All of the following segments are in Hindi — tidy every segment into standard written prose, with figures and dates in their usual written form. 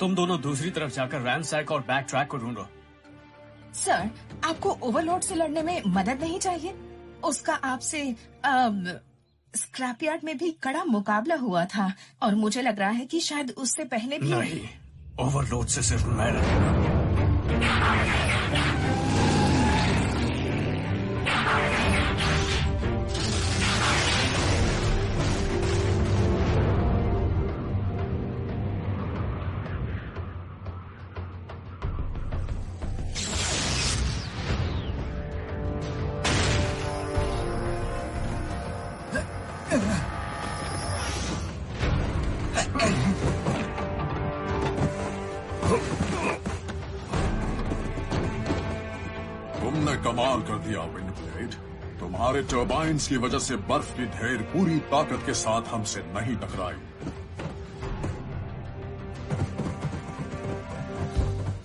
तुम दोनों दूसरी तरफ जाकर रैनसैक और बैक ट्रैक को ढूंढो। सर, आपको ओवरलोड से लड़ने में मदद नहीं चाहिए? उसका आपसे स्क्रैपयार्ड में भी कड़ा मुकाबला हुआ था और मुझे लग रहा है कि शायद उससे पहले भी। नहीं, ओवरलोड से सिर्फ मैं लड़ूंगा। तुमने कमाल कर दिया विंडब्लेड। तुम्हारे टर्बाइन्स की वजह से बर्फ की ढेर पूरी ताकत के साथ हमसे नहीं टकराई।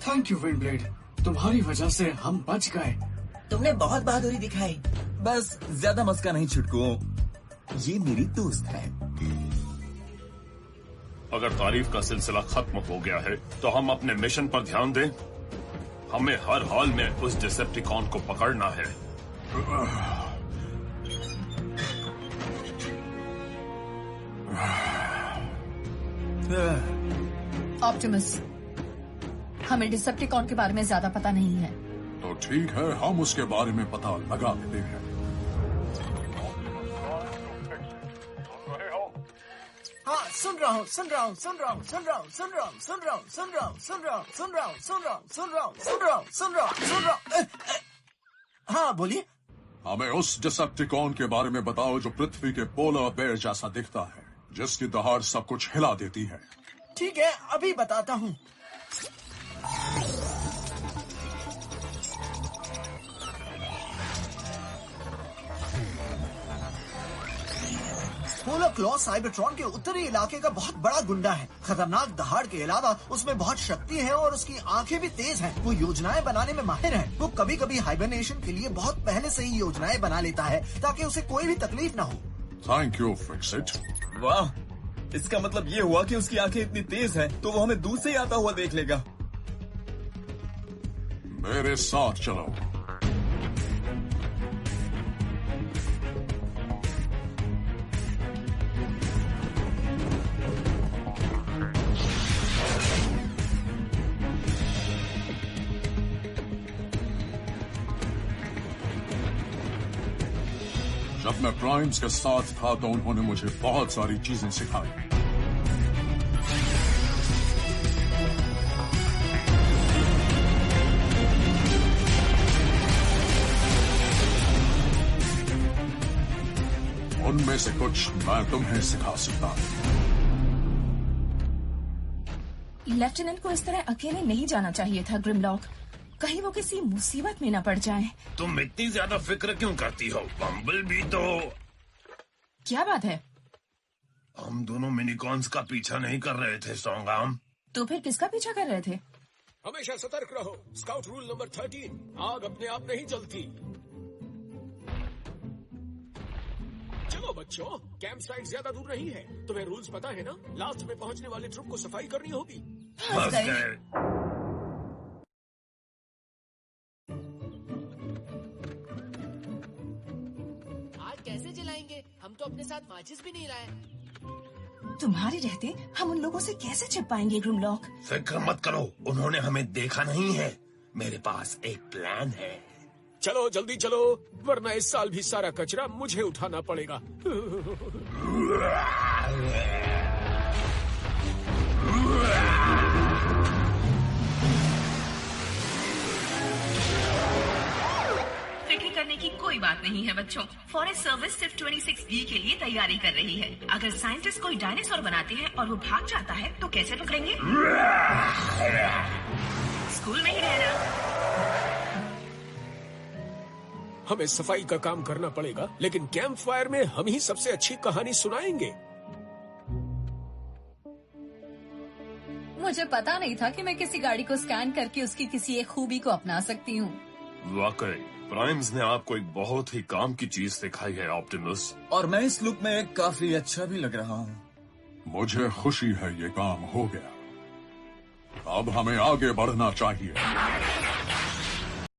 थैंक यू विंडब्लेड, तुम्हारी वजह से हम बच गए। तुमने बहुत बहादुरी दिखाई। बस ज्यादा मस्का नहीं छुटकू, ये मेरी दोस्त है। अगर तारीफ का सिलसिला खत्म हो गया है तो हम अपने मिशन पर ध्यान दें। हमें हर हाल में उस डिसेप्टिकॉन को पकड़ना है। ऑप्टिमस, हमें डिसेप्टिकॉन के बारे में ज्यादा पता नहीं है। तो ठीक है, हम उसके बारे में पता लगा लेते हैं। हाँ, सुन रहा हूँ, सुन रहा हूँ, सुन रहा हूँ, सुन रहा हूँ, सुन रहा हूँ, सुन रहा हूँ, सुन रहा हूँ, सुन रहा हूँ, सुन रहा हूँ, सुन रहा हूँ, सुन रहा हूँ, सुन रहा हूँ, सुन रहा हूँ, सुन रहा हूँ। हाँ, बोलिए। हमें उस डिसेप्टिकॉन के बारे में बताओ जो पृथ्वी के पोलर बेयर जैसा दिखता है, जिसकी दहाड़ सब कुछ हिला देती है। ठीक है, अभी बताता हूँ। पोलर क्लॉ साइबरट्रॉन के उत्तरी इलाके का बहुत बड़ा गुंडा है। खतरनाक दहाड़ के अलावा उसमें बहुत शक्ति है और उसकी आंखें भी तेज हैं। वो योजनाएं बनाने में माहिर है। वो कभी कभी हाइबरनेशन के लिए बहुत पहले से ही योजनाएं बना लेता है ताकि उसे कोई भी तकलीफ ना हो। Thank you Fixit. वाह, इसका मतलब ये हुआ कि उसकी आंखें इतनी तेज हैं तो वो हमें दूर से ही आता हुआ देख लेगा। मेरे साथ चलो। जब मैं प्राइम्स के साथ था तो उन्होंने मुझे बहुत सारी चीजें सिखाई। उनमें से कुछ मैं तुम्हें सिखा सकता हूँ। लेफ्टिनेंट को इस तरह अकेले नहीं जाना चाहिए था ग्रिमलॉक। कहीं वो किसी मुसीबत में न पड़ जाए। तुम इतनी ज्यादा फिक्र क्यों करती हो? बम्बल भी तो। क्या बात है? हम दोनों मिनिकॉन्स का पीछा नहीं कर रहे थे सॉन्गाम। तो फिर किसका पीछा कर रहे थे? हमेशा सतर्क रहो। स्काउट रूल नंबर 13, आग अपने आप नहीं जलती। चलो बच्चों, कैंप साइट ज्यादा दूर नहीं है। तुम्हें रूल्स पता है ना? लास्ट में पहुंचने वाले ट्रुप को सफाई करनी होगी। बस गए। कैसे जलाएंगे? हम तो अपने साथ माचिस भी नहीं लाए। तुम्हारे रहते हम उन लोगों से कैसे छिप पाएंगे ग्रिमलॉक? फिक्र मत करो, उन्होंने हमें देखा नहीं है। मेरे पास एक प्लान है। चलो जल्दी चलो, वरना इस साल भी सारा कचरा मुझे उठाना पड़ेगा। फिक्र करने की कोई बात नहीं है बच्चों। फॉरेस्ट सर्विस सिर्फ 26B के लिए तैयारी कर रही है। अगर साइंटिस्ट कोई डायनासोर बनाते हैं और वो भाग जाता है तो कैसे पकड़ेंगे? स्कूल में ही रहना। हमें सफाई का काम करना पड़ेगा, लेकिन कैंप फायर में हम ही सबसे अच्छी कहानी सुनाएंगे। मुझे पता नहीं था कि मैं किसी गाड़ी को स्कैन करके उसकी किसी एक खूबी को अपना सकती हूँ। वाकई प्राइम्स ने आपको एक बहुत ही काम की चीज सिखाई है ऑप्टिमस। और मैं इस लुक में काफी अच्छा भी लग रहा हूँ। मुझे खुशी है ये काम हो गया। अब हमें आगे बढ़ना चाहिए।